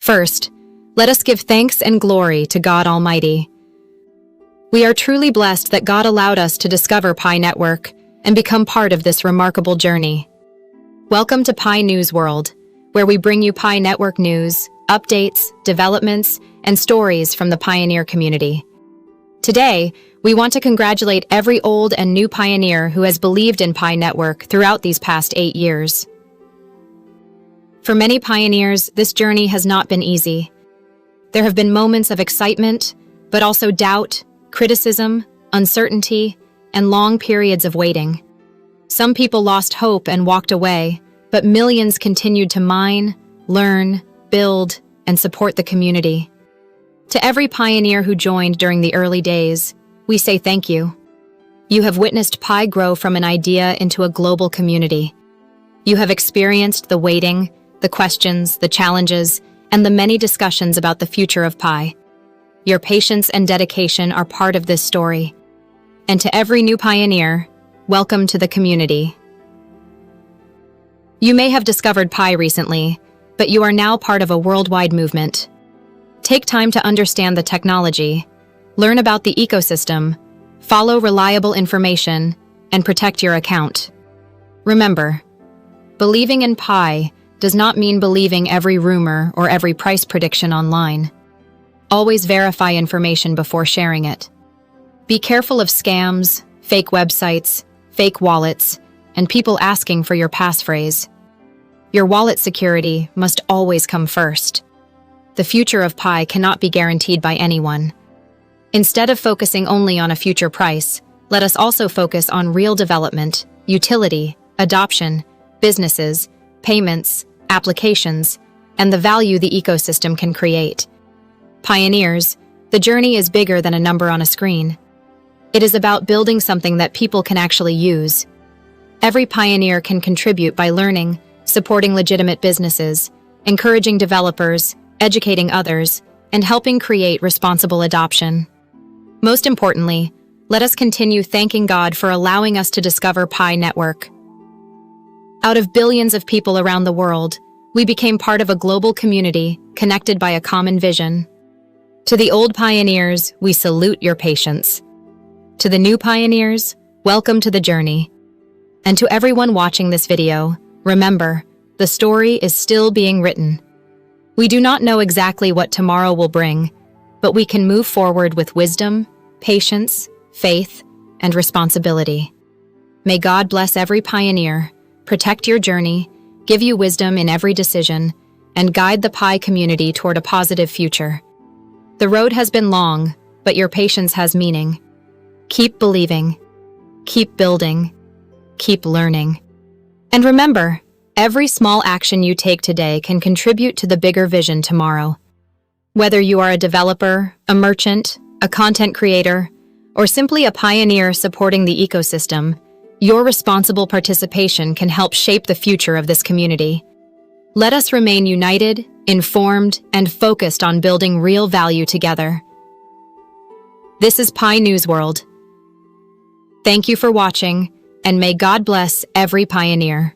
First, let us give thanks and glory to God Almighty. We are truly blessed that God allowed us to discover Pi Network and become part of this remarkable journey. Welcome to Pi News World, where we bring you Pi Network news, updates, developments, and stories from the pioneer community. Today, we want to congratulate every old and new pioneer who has believed in Pi Network throughout these past 8 years. For many pioneers, this journey has not been easy. There have been moments of excitement, but also doubt, criticism, uncertainty, and long periods of waiting. Some people lost hope and walked away, but millions continued to mine, learn, build, and support the community. To every pioneer who joined during the early days, we say thank you. You have witnessed Pi grow from an idea into a global community. You have experienced the waiting, the questions, the challenges, and the many discussions about the future of Pi. Your patience and dedication are part of this story. And to every new pioneer, welcome to the community. You may have discovered Pi recently, but you are now part of a worldwide movement. Take time to understand the technology, learn about the ecosystem, follow reliable information, and protect your account. Remember, believing in Pi does not mean believing every rumor or every price prediction online. Always verify information before sharing it. Be careful of scams, fake websites, fake wallets, and people asking for your passphrase. Your wallet security must always come first. The future of Pi cannot be guaranteed by anyone. Instead of focusing only on a future price, let us also focus on real development, utility, adoption, businesses, payments, applications, and the value the ecosystem can create. Pioneers, the journey is bigger than a number on a screen. It is about building something that people can actually use. Every pioneer can contribute by learning, supporting legitimate businesses, encouraging developers, educating others, and helping create responsible adoption. Most importantly, let us continue thanking God for allowing us to discover Pi Network. Out of billions of people around the world, we became part of a global community connected by a common vision. To the old pioneers, we salute your patience. To the new pioneers, welcome to the journey. And to everyone watching this video, remember, the story is still being written. We do not know exactly what tomorrow will bring, but we can move forward with wisdom, patience, faith, and responsibility. May God bless every pioneer, protect your journey, give you wisdom in every decision, and guide the Pi community toward a positive future. The road has been long, but your patience has meaning. Keep believing, keep building, keep learning. And remember, every small action you take today can contribute to the bigger vision tomorrow. Whether you are a developer, a merchant, a content creator, or simply a pioneer supporting the ecosystem, your responsible participation can help shape the future of this community. Let us remain united, informed, and focused on building real value together. This is Pi News World. Thank you for watching, and may God bless every pioneer.